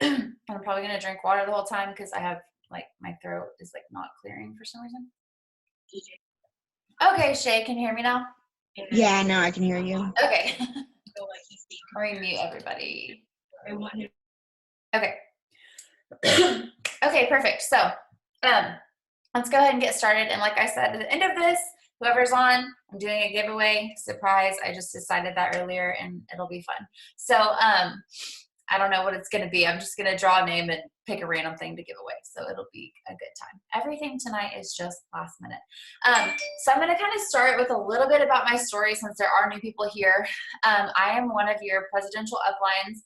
I'm probably going to drink water the whole time because I have like my throat is like not clearing for some reason. Okay, Shay, can you hear me now? Yeah, now I can hear you. Okay. Let me mute everybody. Okay. Okay, perfect. So, let's go ahead and get started. And like I said, at the end of this, whoever's on, I'm doing a giveaway surprise. I just decided that earlier and it'll be fun. So, I don't know what it's going to be. I'm just going to draw a name and pick a random thing to give away. So it'll be a good time. Everything tonight is just last minute. So I'm going to kind of start with a little bit about my story since there are new people here. I am one of your presidential uplines.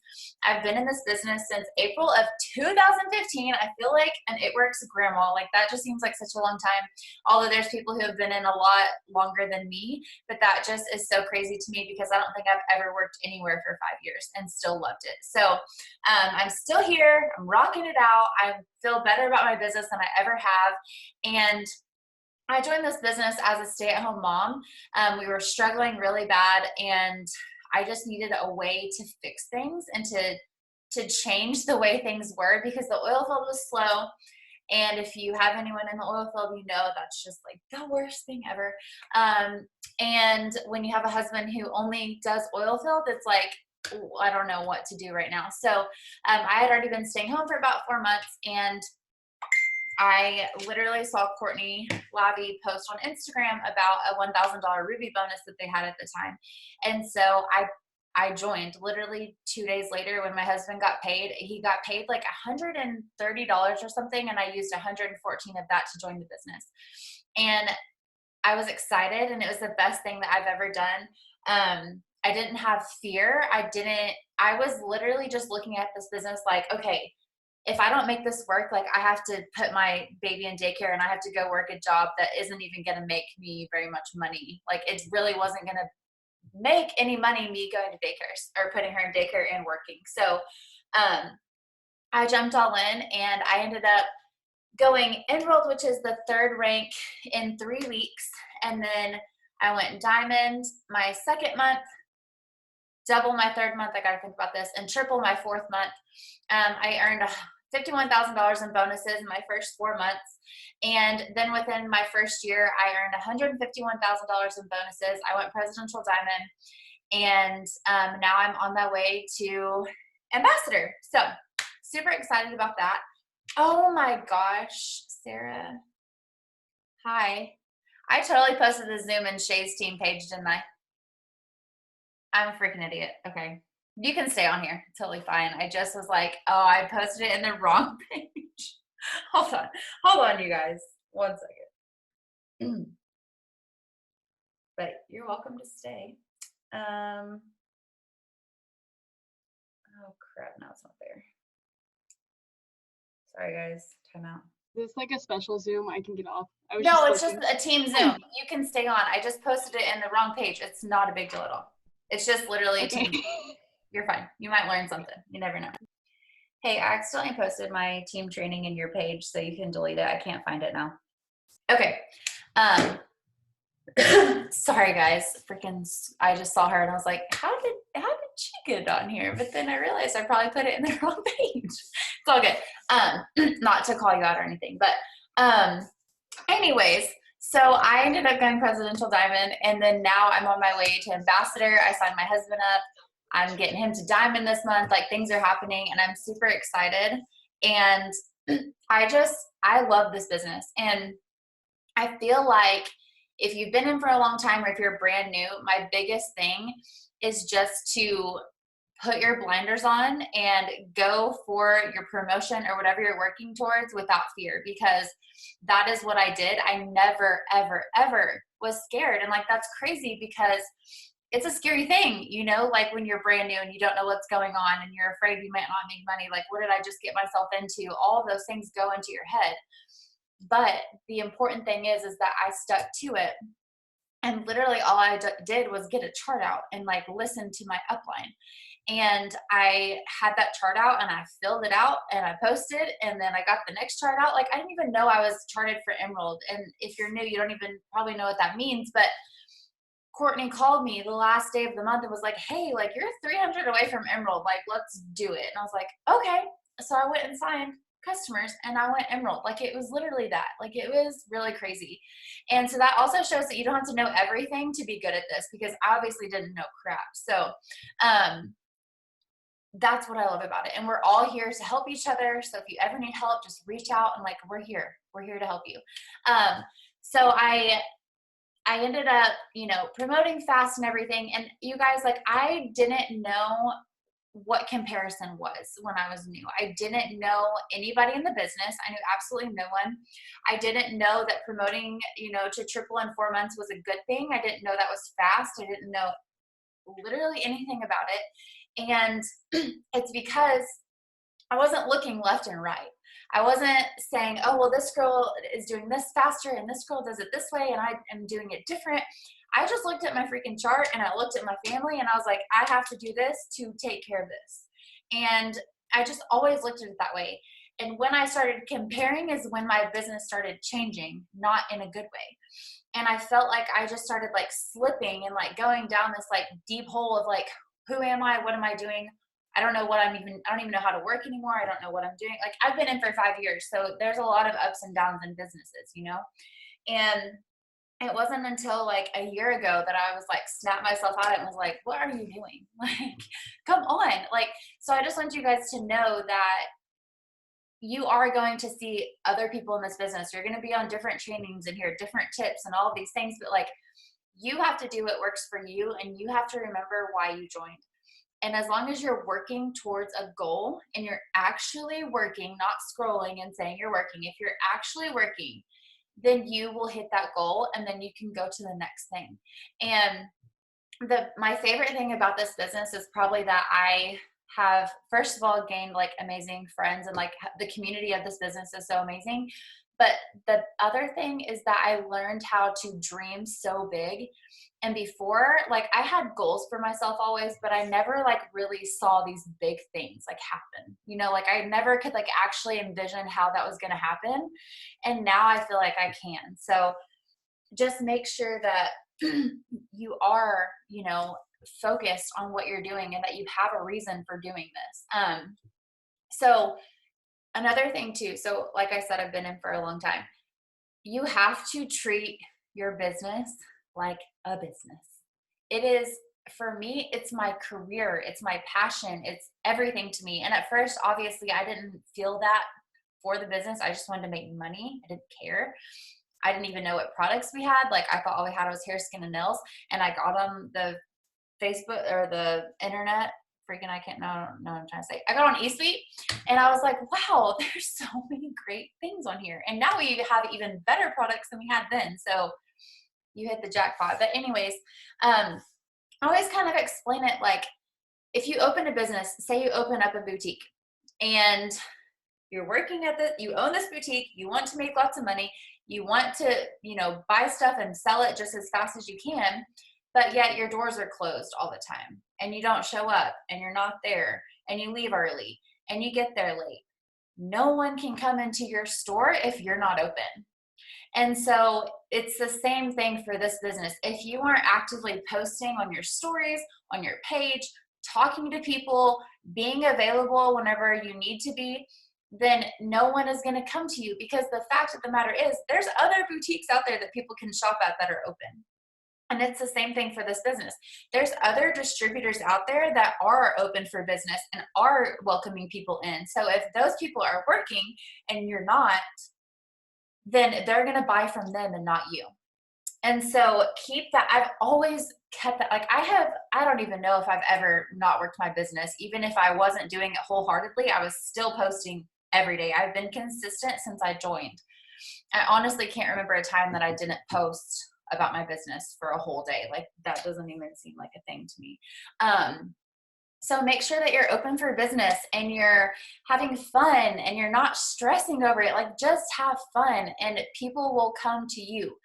I've been in this business since April of 2015. I feel like an It Works grandma. Like that just seems like such a long time. Although there's people who have been in a lot longer than me, but that just is so crazy to me because I don't think I've ever worked anywhere for 5 years and still loved it. So I'm still here. I'm rocking it out. I feel better about my business than I ever have. And I joined this business as a stay-at-home mom. We were struggling really bad, and I just needed a way to fix things and to change the way things were because the oil field was slow. And if you have anyone in the oil field, you know that's just like the worst thing ever. And when you have a husband who only does oil field, it's like, I don't know what to do right now. So I had already been staying home for about 4 months, and I literally saw Courtney Lavie post on Instagram about a $1,000 Ruby bonus that they had at the time. And so I joined literally 2 days later when my husband got paid. He got paid like $130 or something, and I used 114 of that to join the business. And I was excited, and it was the best thing that I've ever done. I didn't have fear. I was literally just looking at this business like, okay, if I don't make this work, like I have to put my baby in daycare and I have to go work a job that isn't even going to make me very much money. Like it really wasn't going to make any money me going to daycare or putting her in daycare and working. So I jumped all in, and I ended up going enrolled, which is the third rank, in 3 weeks. And then I went diamond my second month, double my third month, I got to think about this, and triple my fourth month. I earned $51,000 in bonuses in my first 4 months. And then within my first year, I earned $151,000 in bonuses. I went presidential diamond, and now I'm on my way to ambassador. So super excited about that. Oh my gosh, Sarah. Hi. I totally posted the Zoom and Shay's team page, didn't I? I'm a freaking idiot. Okay. You can stay on here. Totally fine. I just was like, oh, I posted it in the wrong page. Hold on, you guys. 1 second. But you're welcome to stay. Oh crap, now it's not there. Sorry guys, time out. Is this like a special Zoom? I can get off. No, it's just a team Zoom. You can stay on. I just posted it in the wrong page. It's not a big deal at all. It's just literally a team. You're fine. You might learn something. You never know. Hey, I accidentally posted my team training in your page, so you can delete it. I can't find it now. Okay. Sorry guys. Freaking, I just saw her and I was like, how did she get it on here? But then I realized I probably put it in the wrong page. It's all good. Not to call you out or anything, but anyways, so I ended up going presidential diamond, and then now I'm on my way to ambassador. I signed my husband up. I'm getting him to diamond this month. Like things are happening, and I'm super excited. And I love this business. And I feel like if you've been in for a long time or if you're brand new, my biggest thing is just to put your blinders on and go for your promotion or whatever you're working towards without fear, because that is what I did. I never, ever, ever was scared. And like, that's crazy because it's a scary thing, you know, like when you're brand new and you don't know what's going on and you're afraid you might not make money. Like, what did I just get myself into? All of those things go into your head. But the important thing is that I stuck to it. And literally all I did was get a chart out and like listen to my upline. And I had that chart out and I filled it out and I posted, and then I got the next chart out. Like I didn't even know I was charted for Emerald. And if you're new, you don't even probably know what that means. But Courtney called me the last day of the month and was like, hey, like you're 300 away from Emerald. Like, let's do it. And I was like, okay. so I went and signed customers and I went emerald. Like it was literally that. Like it was really crazy. And so that also shows that you don't have to know everything to be good at this, because I obviously didn't know crap. So that's what I love about it. And we're all here to help each other. So if you ever need help, just reach out and like, we're here. We're here to help you. So I ended up, promoting fast and everything. And you guys, like, I didn't know what comparison was when I was new. I didn't know anybody in the business. I knew absolutely no one. I didn't know that promoting, to triple in 4 months was a good thing. I didn't know that was fast. I didn't know literally anything about it. And it's because I wasn't looking left and right. I wasn't saying, oh, well, this girl is doing this faster and this girl does it this way and I am doing it different. I just looked at my freaking chart and I looked at my family and I was like, I have to do this to take care of this. And I just always looked at it that way. And when I started comparing is when my business started changing, not in a good way. And I felt like I just started like slipping and like going down this like deep hole of like, who am I? What am I doing? I don't even know how to work anymore. I don't know what I'm doing. Like I've been in for 5 years. So there's a lot of ups and downs in businesses, and it wasn't until like a year ago that I was like, snapped myself out and was like, what are you doing? Like, come on. Like, so I just want you guys to know that you are going to see other people in this business. You're going to be on different trainings and hear different tips and all of these things, but like you have to do what works for you and you have to remember why you joined. And as long as you're working towards a goal and you're actually working, not scrolling and saying you're working, if you're actually working, then you will hit that goal and then you can go to the next thing. And my favorite thing about this business is probably that I have, first of all, gained like amazing friends, and like the community of this business is so amazing. But the other thing is that I learned how to dream so big. And before, like I had goals for myself always, but I never like really saw these big things like happen. Like I never could like actually envision how that was going to happen. And now I feel like I can. So just make sure that you are, focused on what you're doing and that you have a reason for doing this. So another thing too, so like I said, I've been in for a long time. You have to treat your business like a business. It is, for me, it's my career, it's my passion, it's everything to me. And at first, obviously, I didn't feel that for the business. I just wanted to make money. I didn't care. I didn't even know what products we had. Like I thought all we had was hair, skin, and nails. And I got on the Facebook or the internet. Freaking, I can't know what I'm trying to say. I got on eSuite and I was like, wow, there's so many great things on here. And now we have even better products than we had then. So you hit the jackpot. But anyways, I always kind of explain it like, if you open a business, say you open up a boutique and you're working at you own this boutique, you want to make lots of money, you want to, buy stuff and sell it just as fast as you can, but yet your doors are closed all the time and you don't show up and you're not there and you leave early and you get there late. No one can come into your store if you're not open. And so it's the same thing for this business. If you aren't actively posting on your stories, on your page, talking to people, being available whenever you need to be, then no one is going to come to you, because the fact of the matter is there's other boutiques out there that people can shop at that are open. And it's the same thing for this business. There's other distributors out there that are open for business and are welcoming people in. So if those people are working and you're not, then they're going to buy from them and not you. And so keep that. I've always kept that. Like I don't even know if I've ever not worked my business. Even if I wasn't doing it wholeheartedly, I was still posting every day. I've been consistent since I joined. I honestly can't remember a time that I didn't post about my business for a whole day. Like that doesn't even seem like a thing to me. So make sure that you're open for business and you're having fun and you're not stressing over it. Like just have fun and people will come to you.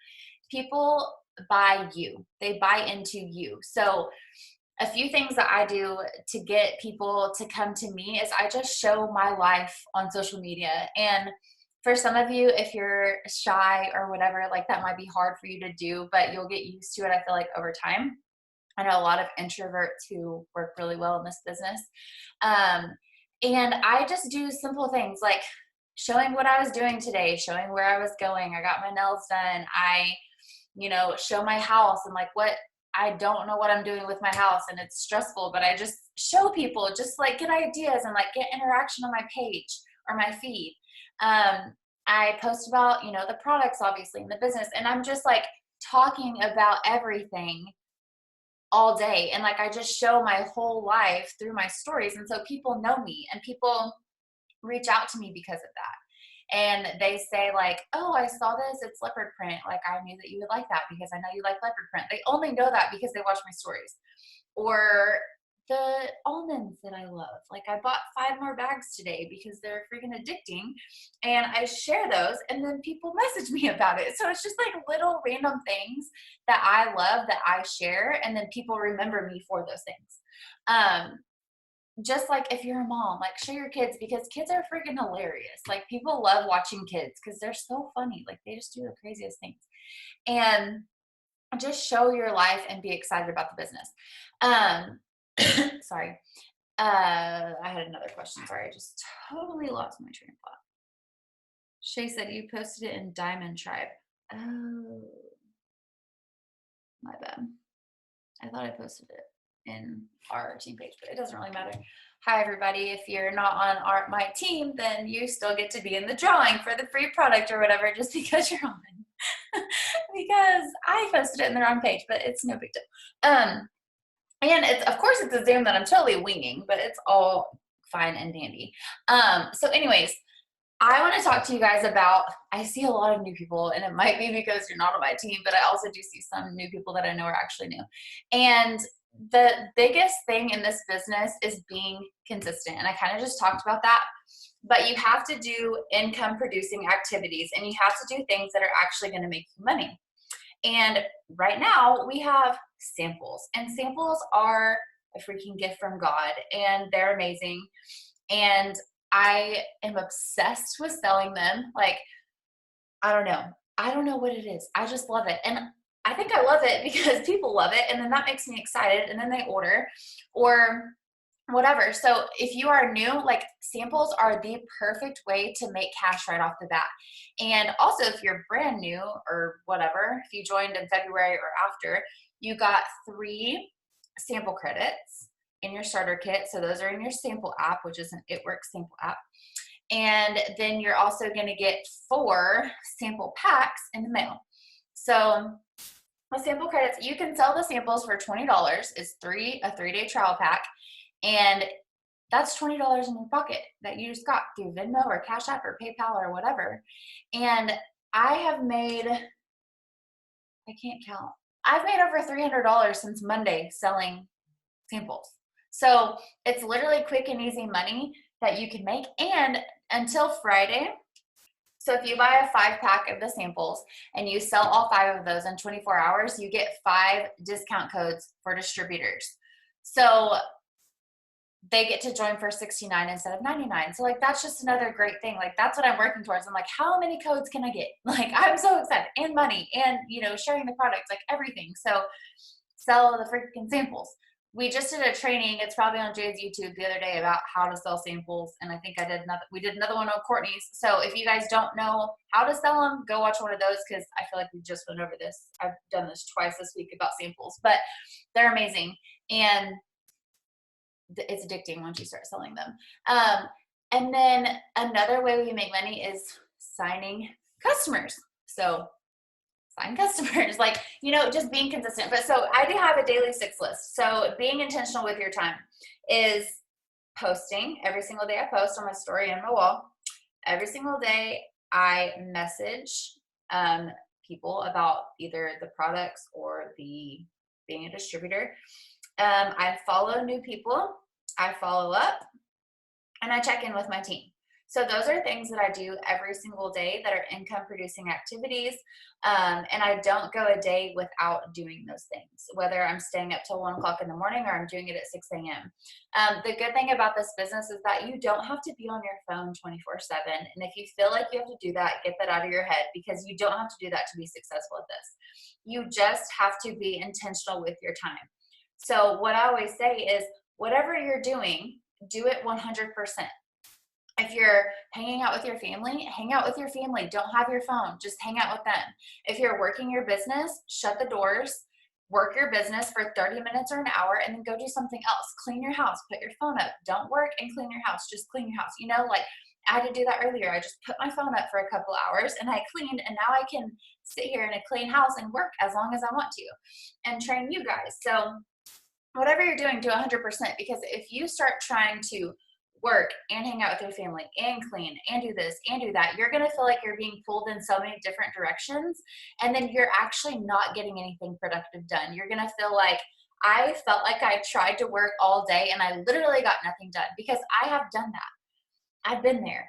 People buy you. They buy into you. So a few things that I do to get people to come to me is I just show my life on social media. And for some of you, if you're shy or whatever, like that might be hard for you to do, but you'll get used to it, I feel like, over time. I know a lot of introverts who work really well in this business. And I just do simple things like showing what I was doing today, showing where I was going. I got my nails done. I, show my house and like what I don't know what I'm doing with my house and it's stressful, but I just show people, just like get ideas and like get interaction on my page or my feed. I post about, the products obviously in the business, and I'm just like talking about everything all day. And like I just show my whole life through my stories. And so people know me and people reach out to me because of that. And they say like, oh, I saw this, it's leopard print. Like I knew that you would like that because I know you like leopard print. They only know that because they watch my stories. Or the almonds that I love. Like I bought 5 more bags today because they're freaking addicting. And I share those and then people message me about it. So it's just like little random things that I love that I share. And then people remember me for those things. Just like if you're a mom, like show your kids because kids are freaking hilarious. Like people love watching kids because they're so funny. Like they just do the craziest things. And just show your life and be excited about the business. Sorry. I had another question. Sorry, I just totally lost my train of thought. Shay said you posted it in Diamond Tribe. Oh, my bad. I thought I posted it in our team page, but it doesn't really matter. Hi, everybody. If you're not on my team, then you still get to be in the drawing for the free product or whatever just because you're on. Because I posted it in the wrong page, but it's no big deal. And it's, of course, it's a Zoom that I'm totally winging, but it's all fine and dandy. So anyways, I want to talk to you guys about, I see a lot of new people, and it might be because you're not on my team, but I also do see some new people that I know are actually new. And the biggest thing in this business is being consistent. And I kind of just talked about that, but you have to do income producing activities and you have to do things that are actually going to make you money. And right now we have samples, and samples are a freaking gift from God, and they're amazing. And I am obsessed with selling them. Like, I don't know what it is. I just love it. And I think I love it because people love it. And then that makes me excited. And then they order or whatever. So if you are new, like samples are the perfect way to make cash right off the bat. And also if you're brand new or whatever, if you joined in February or after, you got 3 sample credits in your starter kit. So those are in your sample app, which is an It Works sample app. And then you're also going to get 4 sample packs in the mail. So the sample credits, you can sell the samples for $20. It's a 3-day trial pack. And that's $20 in your pocket that you just got through Venmo or Cash App or PayPal or whatever. And I have made, I can't count. I've made over $300 since Monday selling samples. So it's literally quick and easy money that you can make. And until Friday, so if you buy a 5-pack of the samples and you sell all 5 of those in 24 hours, you get 5 discount codes for distributors. So they get to join for $69 instead of $99. So like, that's just another great thing. Like, that's what I'm working towards. I'm like, how many codes can I get? Like, I'm so excited, and money, and, sharing the products, like everything. So sell the freaking samples. We just did a training. It's probably on Jay's YouTube the other day about how to sell samples. And I think we did another one on Courtney's. So if you guys don't know how to sell them, go watch one of those, because I feel like we just went over this. I've done this twice this week about samples, but they're amazing. And it's addicting once you start selling them. And then another way we make money is signing customers. So sign customers, like, just being consistent. But so I do have a daily 6 list. So being intentional with your time is posting every single day. I post on my story and my wall. Every single day I message people about either the products or being a distributor. I follow new people, I follow up, and I check in with my team. So those are things that I do every single day that are income producing activities. And I don't go a day without doing those things, whether I'm staying up till 1 o'clock in the morning or I'm doing it at 6 a.m. The good thing about this business is that you don't have to be on your phone 24/7. And if you feel like you have to do that, get that out of your head, because you don't have to do that to be successful at this. You just have to be intentional with your time. So what I always say is, whatever you're doing, do it 100%. If you're hanging out with your family, hang out with your family. Don't have your phone. Just hang out with them. If you're working your business, shut the doors, work your business for 30 minutes or an hour, and then go do something else. Clean your house, put your phone up. Don't work and clean your house. Just clean your house. You know, like I had to do that earlier. I just put my phone up for a couple hours and I cleaned, and now I can sit here in a clean house and work as long as I want to and train you guys. So whatever you're doing, do 100%, because if you start trying to work and hang out with your family and clean and do this and do that, you're going to feel like you're being pulled in so many different directions, and then you're actually not getting anything productive done. You're going to feel like, I felt like I tried to work all day and I literally got nothing done, because I have done that. I've been there.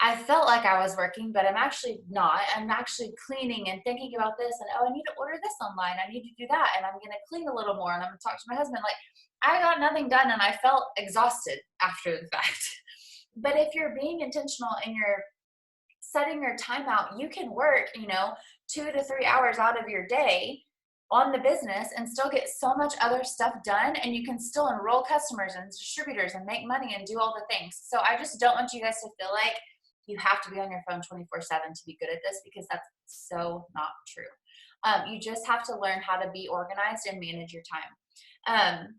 I felt like I was working, but I'm actually not. I'm actually cleaning and thinking about this, and oh, I need to order this online. I need to do that, and I'm going to clean a little more, and I'm going to talk to my husband. Like, I got nothing done, and I felt exhausted after the fact. But if you're being intentional and you're setting your time out, you can work, 2 to 3 hours out of your day on the business and still get so much other stuff done, and you can still enroll customers and distributors and make money and do all the things. So I just don't want you guys to feel like you have to be on your phone 24/7 to be good at this, because that's so not true. You just have to learn how to be organized and manage your time.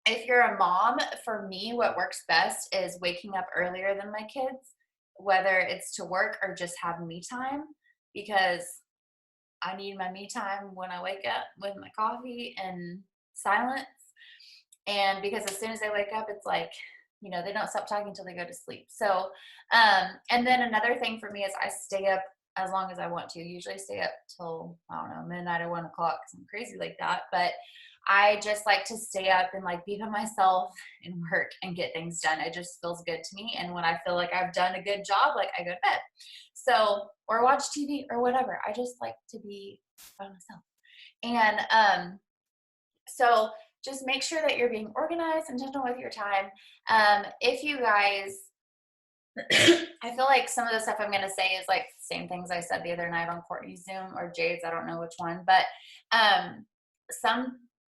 If you're a mom, for me, what works best is waking up earlier than my kids, whether it's to work or just have me time, because I need my me time when I wake up with my coffee and silence. And because as soon as they wake up, it's like, they don't stop talking until they go to sleep. So, and then another thing for me is I stay up as long as I want to. Usually stay up till, I don't know, midnight or 1 o'clock, because I'm crazy like that. But I just like to stay up and like be by myself and work and get things done. It just feels good to me. And when I feel like I've done a good job, like I go to bed. So, or watch TV or whatever. I just like to be by myself. And so just make sure that you're being organized and intentional with your time. If you guys, I feel like some of the stuff I'm going to say is like the same things I said the other night on Courtney's Zoom or Jade's, I don't know which one, but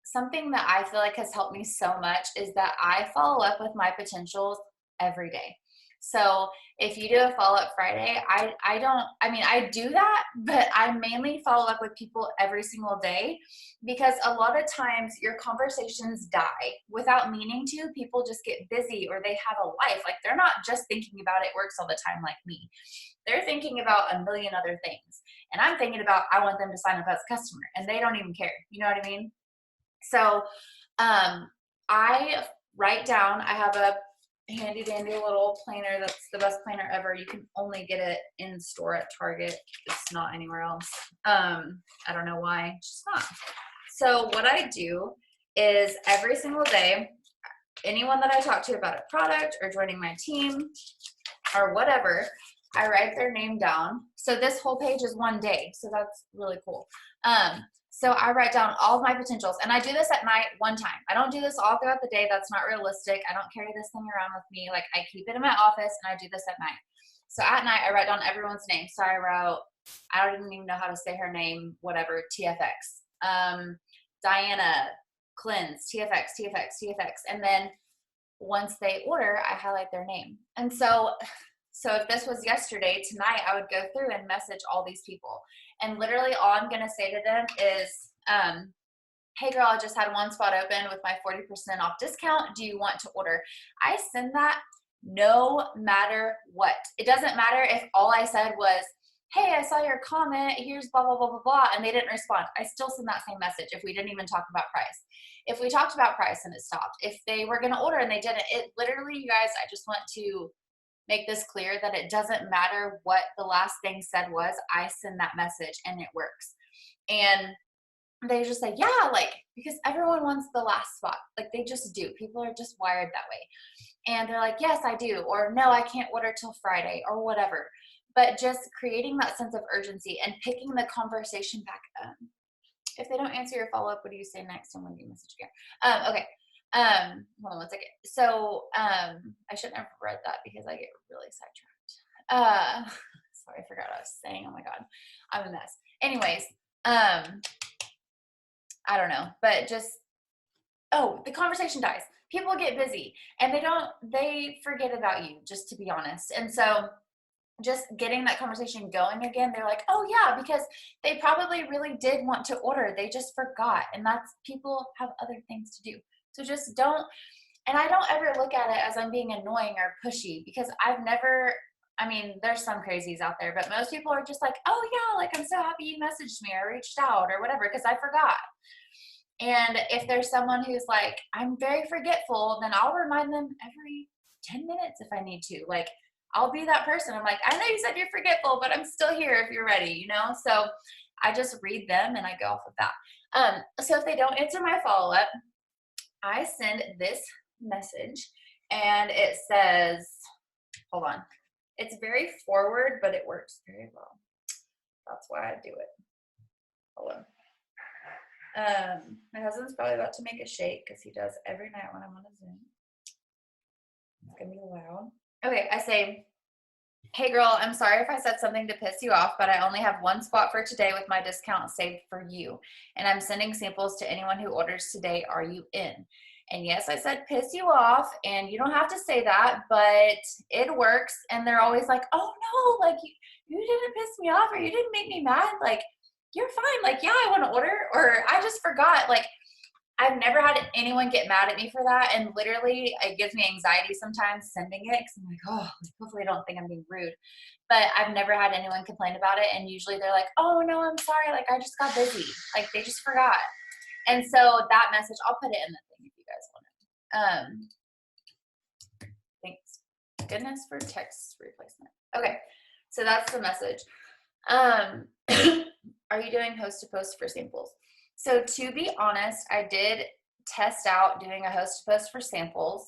something that I feel like has helped me so much is that I follow up with my potentials every day. So if you do a follow-up Friday, I do that, but I mainly follow up with people every single day, because a lot of times your conversations die without meaning to. People just get busy, or they have a life. Like, they're not just thinking about it works all the time like me. They're thinking about a million other things. And I'm thinking about, I want them to sign up as a customer, and they don't even care. You know what I mean? So I write down, I have a handy dandy little planner that's the best planner ever. You can only get it in store at Target. It's not anywhere else. I don't know why. It's just not. So what I do is every single day, anyone that I talk to about a product or joining my team or whatever, I write their name down. So this whole page is one day. So that's really cool. So I write down all of my potentials, and I do this at night one time. I don't do this all throughout the day. That's not realistic. I don't carry this thing around with me. Like, I keep it in my office, and I do this at night. So at night, I write down everyone's name. So I wrote, I don't even know how to say her name, whatever, TFX. Diana Cleanse, TFX, TFX, TFX. And then once they order, I highlight their name. And so if this was yesterday, tonight I would go through and message all these people. And literally all I'm going to say to them is, hey girl, I just had one spot open with my 40% off discount. Do you want to order? I send that no matter what. It doesn't matter if all I said was, hey, I saw your comment, here's blah, blah, blah, blah, blah, and they didn't respond. I still send that same message if we didn't even talk about price. If we talked about price and it stopped, if they were going to order and they didn't, it literally, you guys, I just want to make this clear that it doesn't matter what the last thing said was. I send that message and it works. And they just say, yeah, like, because everyone wants the last spot. Like, they just do. People are just wired that way. And they're like, yes, I do. Or no, I can't order till Friday or whatever. But just creating that sense of urgency and picking the conversation back up. If they don't answer your follow-up, what do you say next? And when do you message again? Okay. Hold on one second. So, I shouldn't have read that because I get really sidetracked. Sorry, I forgot what I was saying. Oh my God, I'm a mess. Anyways, I don't know, but just, the conversation dies. people get busy and they forget about you, just to be honest. And so just getting that conversation going again, they're like, oh yeah, because they probably really did want to order. They just forgot. And that's, people have other things to do. So just don't, and I don't ever look at it as I'm being annoying or pushy, because I've never, I mean, there's some crazies out there, but most people are just like, oh yeah, like I'm so happy you messaged me or reached out or whatever, because I forgot. And if there's someone who's like, I'm very forgetful, then I'll remind them every 10 minutes if I need to. Like, I'll be that person. I'm like, I know you said you're forgetful, but I'm still here if you're ready, you know? So I just read them and I go off of that. So if they don't answer my follow-up, I send this message and it says, hold on. It's very forward, but it works very well. That's why I do it. Hold on. My husband's probably about to make a shake because he does every night when I'm on a Zoom. It's gonna be loud. Okay, I say, hey girl, I'm sorry if I said something to piss you off, but I only have one spot for today with my discount saved for you. And I'm sending samples to anyone who orders today. Are you in? And yes, I said piss you off, and you don't have to say that, but it works. And they're always like, oh no, like you didn't piss me off or you didn't make me mad. Like, you're fine. Like, yeah, I want to order, or I just forgot. Like, I've never had anyone get mad at me for that. And literally it gives me anxiety sometimes sending it, because I'm like, oh, hopefully I don't think I'm being rude. But I've nenever had anyone complain about it. And usually they're like, oh no, I'm sorry. Like, I just got busy. Like, they just forgot. And so that message, I'll put it in the thing if you guys want it. Thanks goodness for text replacement. Okay. So that's the message. Are you doing host to post for samples? So to be honest, I did test out doing a host to post for samples,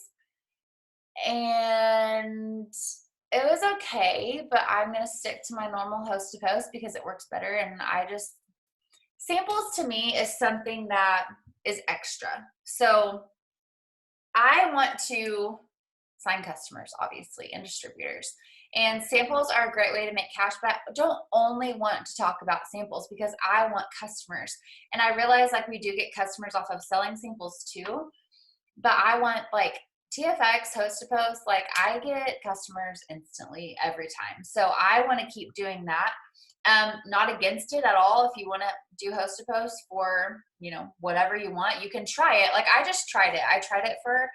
and it was okay, but I'm going to stick to my normal host to post because it works better. And samples to me is something that is extra. So I want to sign customers, obviously, and distributors. And samples are a great way to make cash, but I don't only want to talk about samples because I want customers. And I realize like we do get customers off of selling samples too, but I want like TFX, host to post, like I get customers instantly every time. So I want to keep doing that. Not against it at all. If you want to do host to post for, you know, whatever you want, you can try it. Like I just tried it. I tried it for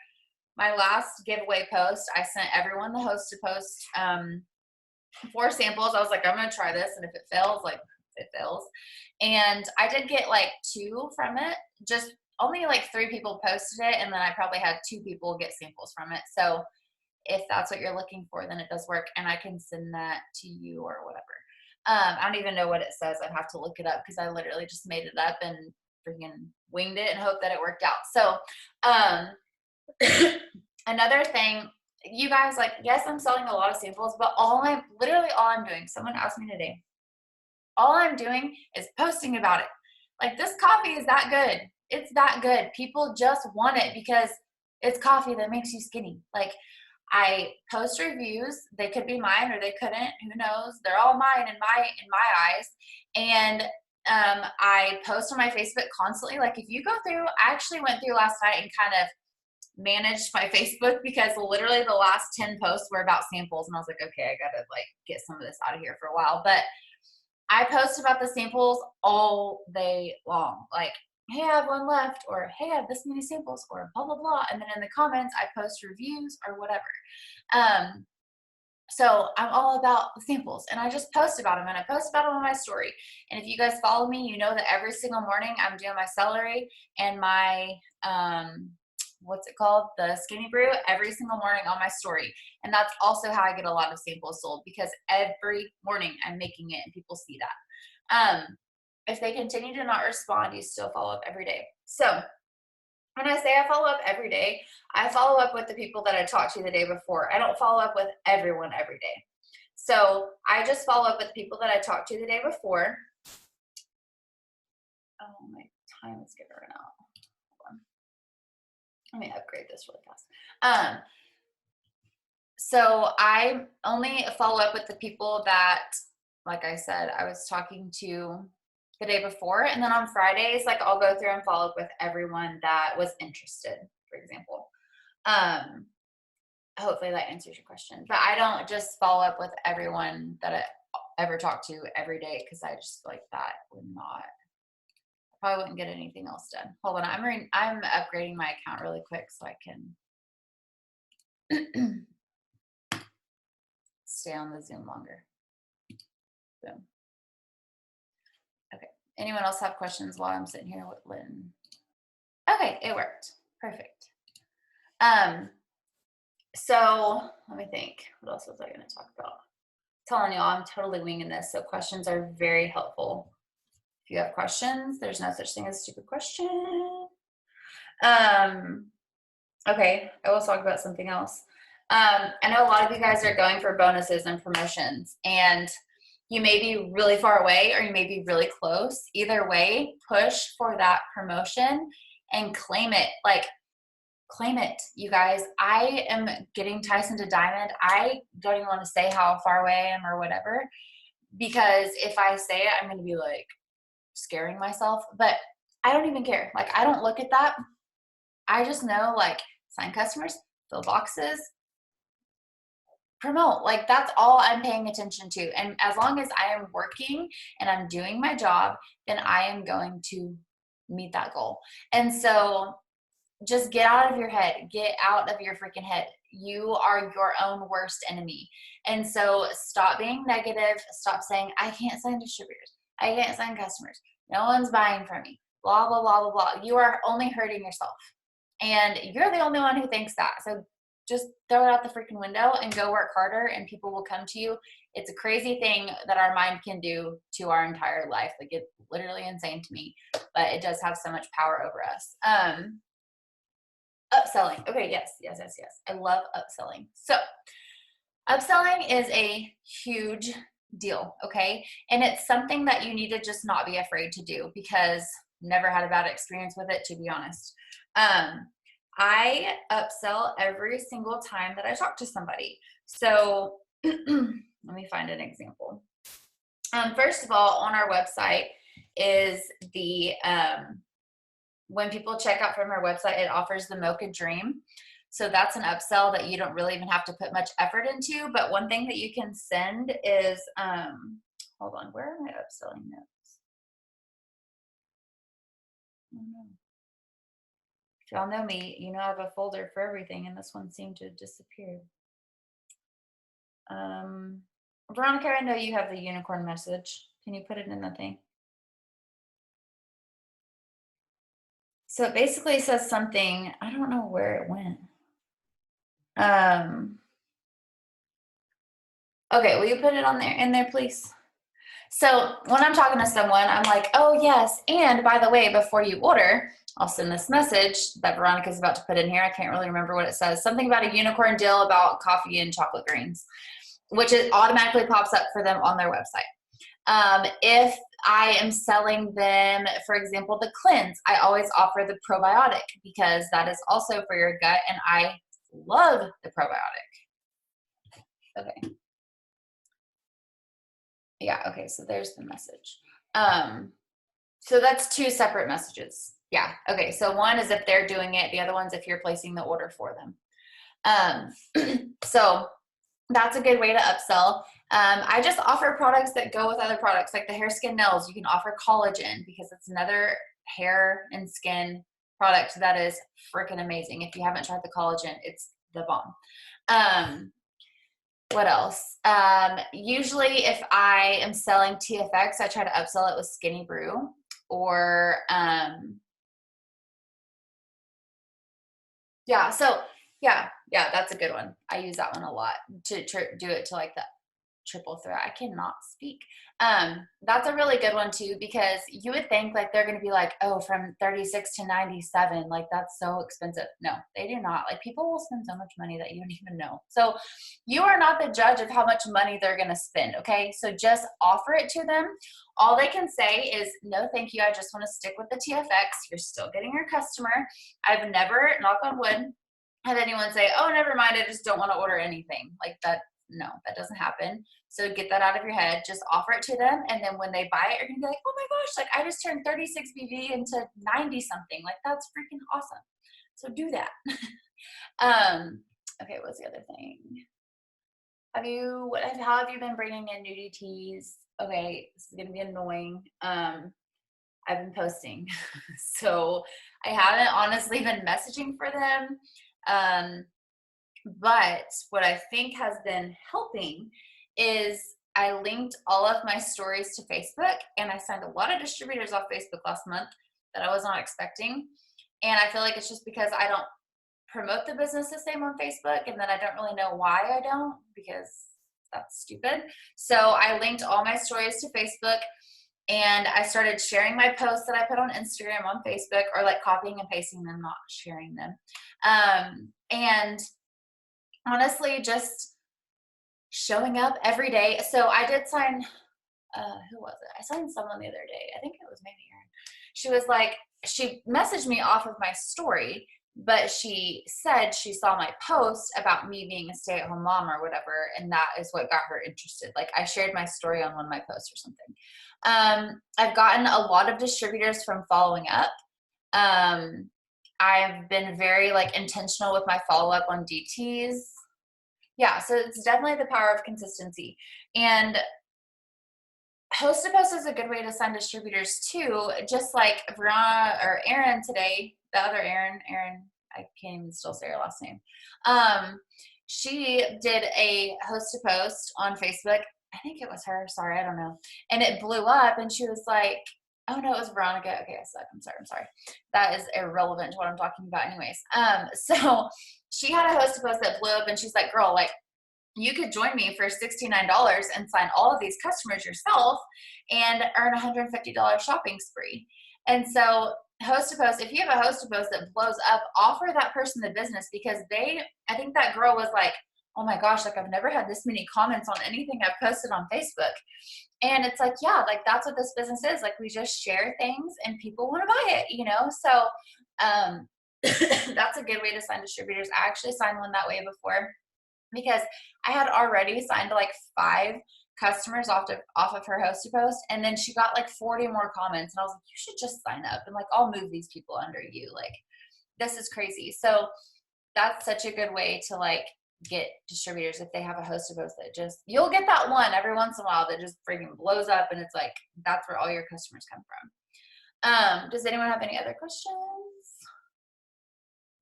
my last giveaway post. I sent everyone the host to post 4 samples. I was like, I'm going to try this. And if it fails, like it fails. And I did get like 2 from it. Just only like 3 people posted it. And then I probably had 2 people get samples from it. So if that's what you're looking for, then it does work. And I can send that to you or whatever. I don't even know what it says. I'd have to look it up because I literally just made it up and freaking winged it and hope that it worked out. So, another thing, you guys, like, yes, I'm selling a lot of samples, but literally all I'm doing, someone asked me today, all I'm doing is posting about it. Like, this coffee is that good. It's that good. People just want it because it's coffee that makes you skinny. Like, I post reviews. They could be mine or they couldn't. Who knows? They're all mine in my eyes. And I post on my Facebook constantly. Like, if you go through, I actually went through last night and kind of managed my Facebook because literally the last 10 posts were about samples. And I was like, okay, I got to like get some of this out of here for a while. But I post about the samples all day long. Like, hey, I have one left, or hey, I have this many samples, or blah, blah, blah. And then in the comments, I post reviews or whatever. So I'm all about the samples, and I just post about them, and I post about them on my story. And if you guys follow me, you know that every single morning I'm doing my celery and my, what's it called? The skinny brew every single morning on my story. And that's also how I get a lot of samples sold, because every morning I'm making it and people see that. If they continue to not respond, you still follow up every day. So when I say I follow up every day, I follow up with the people that I talked to the day before. I don't follow up with everyone every day. So I just follow up with people that I talked to the day before. Oh, my time is going to run out. Hold on. Let me upgrade this really fast. So I only follow up with the people that, like I said, I was talking to the day before. And then on Fridays, like I'll go through and follow up with everyone that was interested, for example. Hopefully that answers your question. But I don't just follow up with everyone that I ever talk to every day because I just feel like that would not. I probably wouldn't get anything else done. Hold on, I'm upgrading my account really quick so I can stay on the Zoom longer. Boom. Okay. Anyone else have questions while I'm sitting here with Lynn? Okay, it worked. Perfect. So let me think. What else was I going to talk about? Telling y'all I'm totally winging this, so questions are very helpful. If you have questions, there's no such thing as a stupid question. Okay, I will talk about something else. I know a lot of you guys are going for bonuses and promotions, and you may be really far away or you may be really close. Either way, push for that promotion and claim it. Like, claim it, you guys. I am getting Tyson to Diamond. I don't even want to say how far away I am or whatever, because if I say it, I'm going to be like scaring myself, but I don't even care. Like, I don't look at that. I just know, like, sign customers, fill boxes, promote. Like, that's all I'm paying attention to. And as long as I am working and I'm doing my job, then I am going to meet that goal. And so just get out of your head. Get out of your freaking head. You are your own worst enemy. And so stop being negative. Stop saying, I can't sign distributors. I can't sign customers. No one's buying from me. Blah, blah, blah, blah, blah. You are only hurting yourself. And you're the only one who thinks that. So just throw it out the freaking window and go work harder, and people will come to you. It's a crazy thing that our mind can do to our entire life. Like, it's literally insane to me, but it does have so much power over us. Upselling. Okay, yes. I love upselling. So upselling is a huge deal, okay? And it's something that you need to just not be afraid to do, because never had a bad experience with it, to be honest. I upsell every single time that I talk to somebody. So let me find an example. First of all, on our website is the when people check out from our website, it offers the Mocha Dream. So that's an upsell that you don't really even have to put much effort into. But one thing that you can send is, hold on, where are my upselling notes? Oh, no. If y'all know me, you know I have a folder for everything, and this one seemed to have disappeared. Veronica, I know you have the unicorn message. Can you put it in the thing? So it basically says something, I don't know where it went. Okay, will you put it on there in there, please? So when I'm talking to someone, I'm like, oh yes, and by the way, before you order, I'll send this message that Veronica's about to put in here. I can't really remember what it says. Something about a unicorn deal about coffee and chocolate greens, which it automatically pops up for them on their website. If I am selling them, for example, the cleanse, I always offer the probiotic, because that is also for your gut, and I love the probiotic. Okay. Yeah, okay, so there's the message. So that's two separate messages. Yeah, okay, so one is if they're doing it, the other one's if you're placing the order for them. So that's a good way to upsell. I just offer products that go with other products, like the hair, skin, nails. You can offer collagen, because it's another hair and skin product that is freaking amazing. If you haven't tried the collagen, it's the bomb. What else? Usually if I am selling TFX, I try to upsell it with Skinny Brew, or yeah, so yeah, that's a good one. I use that one a lot to do it to like the triple threat. I cannot speak. That's a really good one too, because you would think like they're going to be like, oh, from 36 to 97, like that's so expensive. No, they do not. Like, people will spend so much money that you don't even know. So you are not the judge of how much money they're going to spend. Okay. So just offer it to them. All they can say is, no, thank you. I just want to stick with the TFX. You're still getting your customer. I've never, knock on wood, had anyone say, oh, never mind, I just don't want to order anything like that. No, that doesn't happen. So get that out of your head. Just offer it to them. And then when they buy it, you're going to be like, oh my gosh, like I just turned 36 BV into 90 something. Like, that's freaking awesome. So do that. Okay, what's the other thing? How have you been bringing in nudie teas? Okay, this is gonna be annoying. I've been posting, so I haven't honestly been messaging for them. But what I think has been helping is I linked all of my stories to Facebook, and I signed a lot of distributors off Facebook last month that I was not expecting. And I feel like it's just because I don't promote the business the same on Facebook, and then I don't really know why I don't, because that's stupid. So I linked all my stories to Facebook, and I started sharing my posts that I put on Instagram on Facebook, or like copying and pasting them, not sharing them. And honestly, just showing up every day. So I did sign, who was it? I signed someone the other day. I think it was maybe Erin. She was like, she messaged me off of my story, but she said she saw my post about me being a stay-at-home mom or whatever, and that is what got her interested. Like, I shared my story on one of my posts or something. I've gotten a lot of distributors from following up. I've been very like intentional with my follow-up on DTs. Yeah, so it's definitely the power of consistency. And host to post is a good way to sign distributors too. Just like Brianna or Erin today, the other Erin, I can't even still say her last name. She did a host to post on Facebook. I think it was her. Sorry, I don't know. And it blew up, and she was like, "Oh no, it was Veronica." Okay, I suck. I'm sorry. That is irrelevant to what I'm talking about, anyways. So she had a host to post that blew up, and she's like, "Girl, like, you could join me for $69 and sign all of these customers yourself and earn a $150 shopping spree." And so host to post, if you have a host to post that blows up, offer that person the business, because I think that girl was like, "Oh my gosh, like I've never had this many comments on anything I've posted on Facebook." And it's like, yeah, like that's what this business is. Like, we just share things and people want to buy it, you know? So that's a good way to sign distributors. I actually signed one that way before, because I had already signed like 5 customers off of her host to post, and then she got like 40 more comments, and I was like, "You should just sign up, and like I'll move these people under you. Like, this is crazy." So that's such a good way to like get distributors if they have a host to post that just, you'll get that one every once in a while that just freaking blows up, and it's like that's where all your customers come from. Does anyone have any other questions?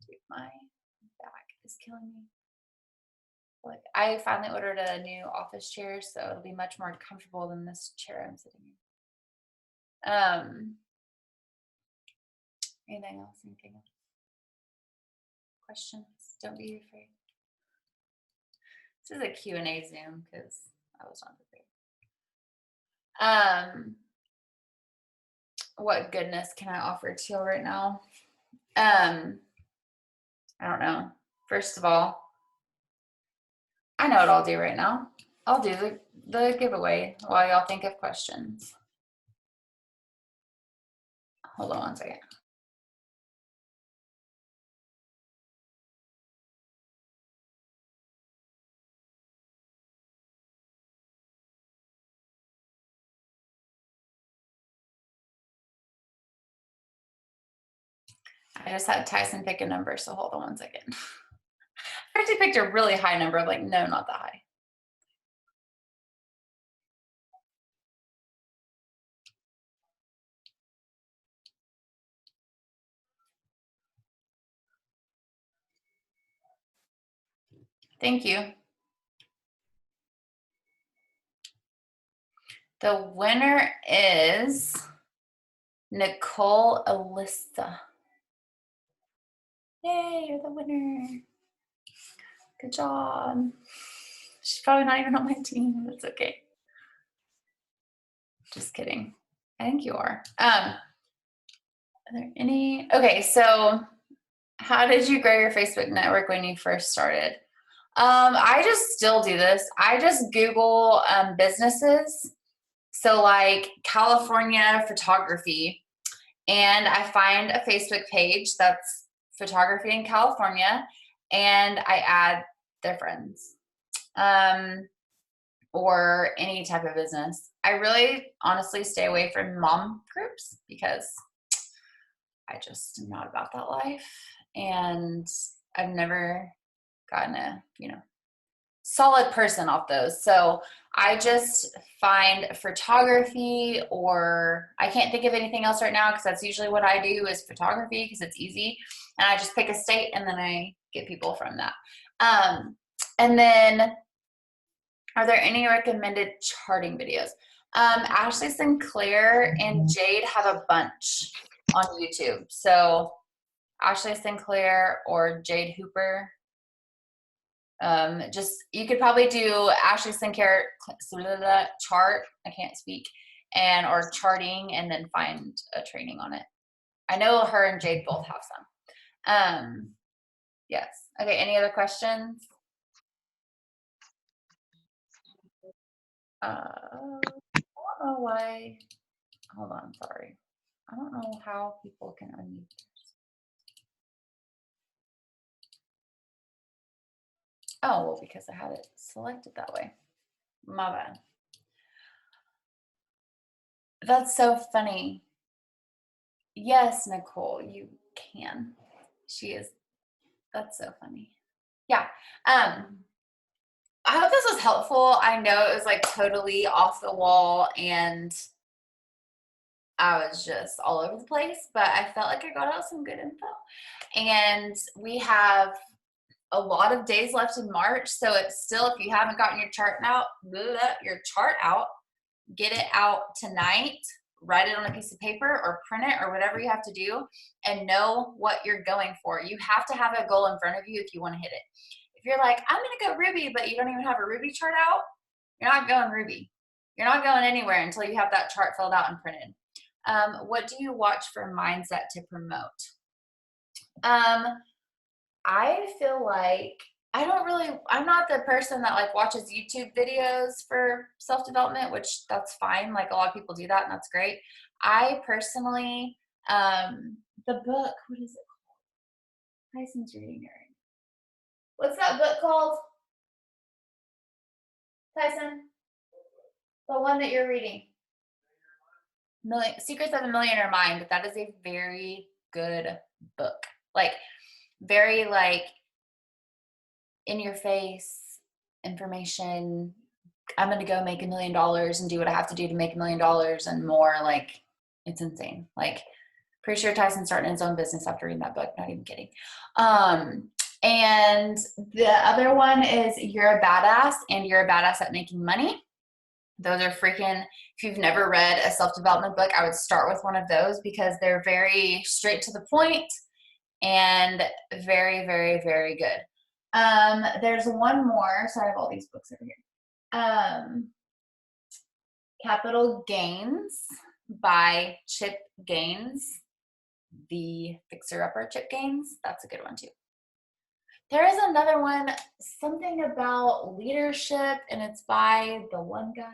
Dude, my back is killing me. Like, I finally ordered a new office chair, so it'll be much more comfortable than this chair I'm sitting in. Anything else? Questions? Don't be afraid. This is a Q&A Zoom because I was not prepared. What goodness can I offer to you right now? I don't know. First of all, I know what I'll do right now. I'll do the giveaway while y'all think of questions. Hold on one second. I just had Tyson pick a number, so hold on one second. I actually picked a really high number. I'm like, no, not that high. Thank you. The winner is Nicole Alyssa. Yay, you're the winner. Good job. She's probably not even on my team. That's okay. Just kidding. I think you are. Are there any? Okay, so how did you grow your Facebook network when you first started? I just still do this. I just Google businesses. So like California photography, and I find a Facebook page that's photography in California, and I add their friends. Or any type of business. I really honestly stay away from mom groups because I just am not about that life. And I've never gotten a, solid person off those. So I just find photography, or I can't think of anything else right now because that's usually what I do is photography because it's easy. And I just pick a state and then I get people from that. And then are there any recommended charting videos? Ashley Sinclair and Jade have a bunch on YouTube. So Ashley Sinclair or Jade Hooper. You could probably do Ashley Sinclair chart, I can't speak, or charting, and then find a training on it. I know her and Jade both have some. Yes. Okay, any other questions? I don't know why. Hold on, sorry. I don't know how people can unmute. Oh, well, because I had it selected that way. My bad. That's so funny. Yes, Nicole, you can. She is. That's so funny. Yeah. I hope this was helpful. I know it was like totally off the wall and I was just all over the place, but I felt like I got out some good info. And we have a lot of days left in March. So it's still, if you haven't gotten your chart out, get it out tonight, write it on a piece of paper or print it or whatever you have to do, and know what you're going for. You have to have a goal in front of you if you want to hit it. If you're like, I'm going to go Ruby, but you don't even have a Ruby chart out, you're not going Ruby. You're not going anywhere until you have that chart filled out and printed. What do you watch for mindset to promote? I feel like I'm not the person that like watches YouTube videos for self-development, which that's fine. Like a lot of people do that and that's great. I personally, the book, what is it called? Tyson's reading it right now. What's that book called? Tyson? The one that you're reading. Secrets of a Millionaire Mind. That is a very good book. Like very like in your face information. I'm going to go make $1 million and do what I have to do to make $1 million and more. Like, it's insane. Like, pretty sure Tyson's starting his own business after reading that book. Not even kidding. And the other one is You're a Badass and You're a Badass at Making Money. Those are freaking, if you've never read a self-development book, I would start with one of those because they're very straight to the point and very, very, very good. There's one more. So I have all these books over here. Capital Gains by Chip Gaines, the fixer-upper Chip Gaines. That's a good one too. There is another one, something about leadership, and it's by the one guy,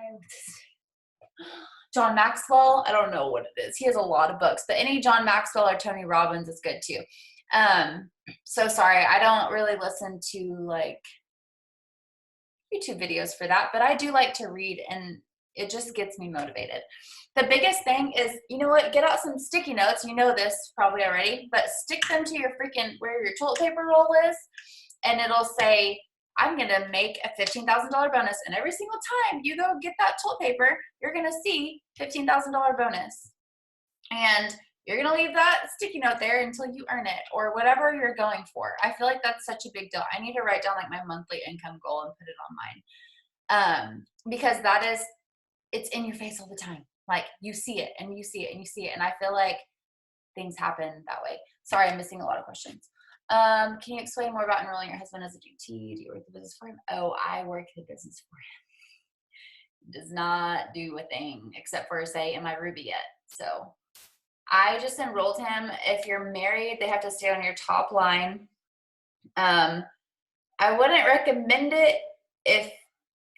John Maxwell. I don't know what it is. He has a lot of books, but any John Maxwell or Tony Robbins is good too. So sorry, I don't really listen to like YouTube videos for that, but I do like to read and it just gets me motivated. The biggest thing is, you know what, get out some sticky notes. You know this probably already, but stick them to your freaking, where your toilet paper roll is, and it'll say, I'm going to make a $15,000 bonus. And every single time you go get that toilet paper, you're going to see $15,000 bonus. And you're going to leave that sticky note there until you earn it or whatever you're going for. I feel like that's such a big deal. I need to write down like my monthly income goal and put it on mine. Because it's in your face all the time. Like you see it and you see it and you see it. And I feel like things happen that way. Sorry, I'm missing a lot of questions. Can you explain more about enrolling your husband as a GT? Do you work the business for him? Oh, I work the business for him. He does not do a thing except for say, am I Ruby yet? So I just enrolled him. If you're married, they have to stay on your top line. I wouldn't recommend it if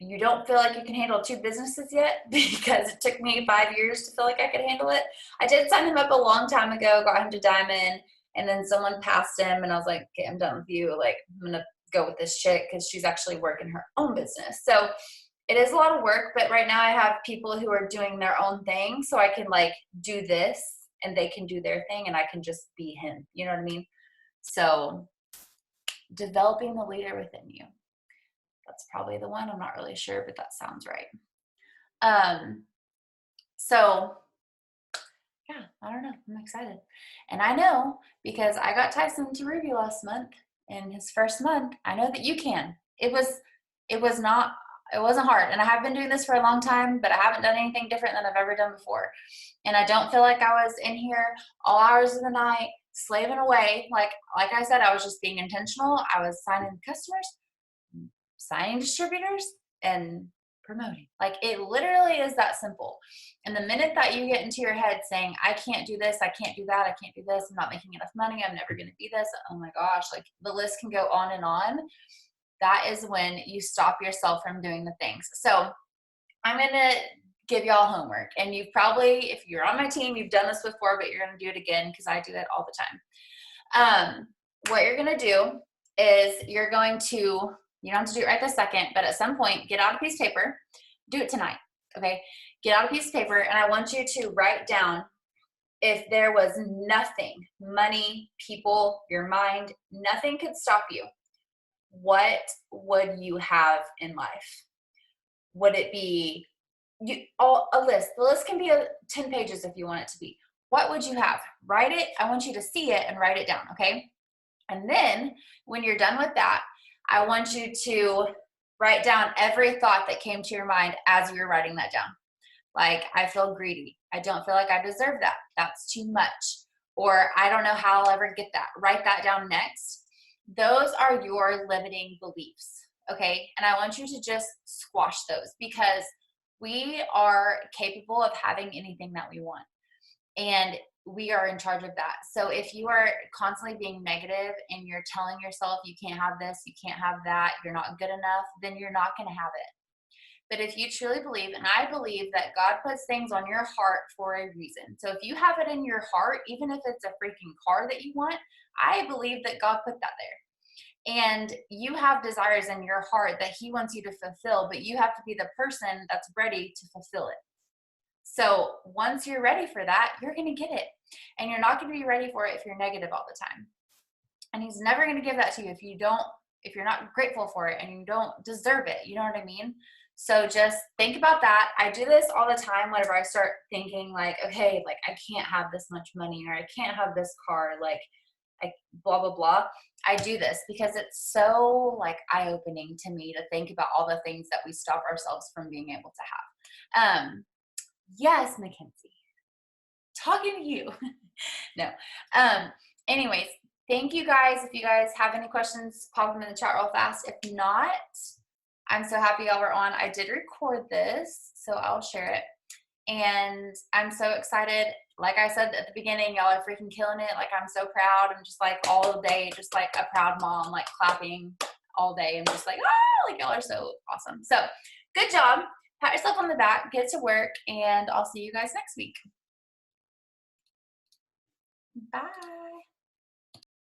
you don't feel like you can handle 2 businesses yet, because it took me 5 years to feel like I could handle it. I did sign him up a long time ago, got him to Diamond, and then someone passed him, and I was like, okay, I'm done with you. Like, I'm going to go with this chick because she's actually working her own business. So it is a lot of work, but right now I have people who are doing their own thing, so I can like do this and they can do their thing and I can just be him. You know what I mean? So Developing the leader within you. That's probably the one. I'm not really sure, but that sounds right. So yeah, I don't know. I'm excited. And I know because I got Tyson to review last month in his first month, I know that you can. It wasn't hard. And I have been doing this for a long time, but I haven't done anything different than I've ever done before. And I don't feel like I was in here all hours of the night slaving away. Like I said, I was just being intentional. I was signing customers, signing distributors, and promoting. Like it literally is that simple. And the minute that you get into your head saying, I can't do this, I can't do that, I can't do this, I'm not making enough money, I'm never going to be this, oh my gosh, like the list can go on and on. That is when you stop yourself from doing the things. So I'm going to give y'all homework. And you've probably, if you're on my team, you've done this before, but you're going to do it again because I do that all the time. What you're going to do is you're going to, you don't have to do it right this second, but at some point, get out a piece of paper. Do it tonight, okay? Get out a piece of paper, and I want you to write down if there was nothing, money, people, your mind, nothing could stop you. What would you have in life? Would it be a list? The list can be 10 pages if you want it to be. What would you have? Write it. I want you to see it and write it down, okay? And then when you're done with that, I want you to write down every thought that came to your mind as you were writing that down. Like, I feel greedy. I don't feel like I deserve that. That's too much. Or I don't know how I'll ever get that. Write that down next. Those are your limiting beliefs, okay? And I want you to just squash those because we are capable of having anything that we want. And we are in charge of that. So if you are constantly being negative and you're telling yourself you can't have this, you can't have that, you're not good enough, then you're not going to have it. But if you truly believe, and I believe that God puts things on your heart for a reason. So if you have it in your heart, even if it's a freaking car that you want, I believe that God put that there. And you have desires in your heart that he wants you to fulfill, but you have to be the person that's ready to fulfill it. So once you're ready for that, you're going to get it. And you're not going to be ready for it if you're negative all the time. And he's never going to give that to you if you're not grateful for it and you don't deserve it. You know what I mean? So just think about that. I do this all the time whenever I start thinking like, okay, like I can't have this much money or I can't have this car, like blah, blah, blah. I do this because it's so like eye-opening to me to think about all the things that we stop ourselves from being able to have. Yes, Mackenzie. Talking to you. No. Anyways, thank you guys. If you guys have any questions, pop them in the chat real fast. If not, I'm so happy y'all were on. I did record this, so I'll share it. And I'm so excited. Like I said at the beginning, y'all are freaking killing it. Like, I'm so proud. I'm just like all day, just like a proud mom, like clapping all day. I'm just like, ah, like y'all are so awesome. So good job. Pat yourself on the back, get to work, and I'll see you guys next week. Bye.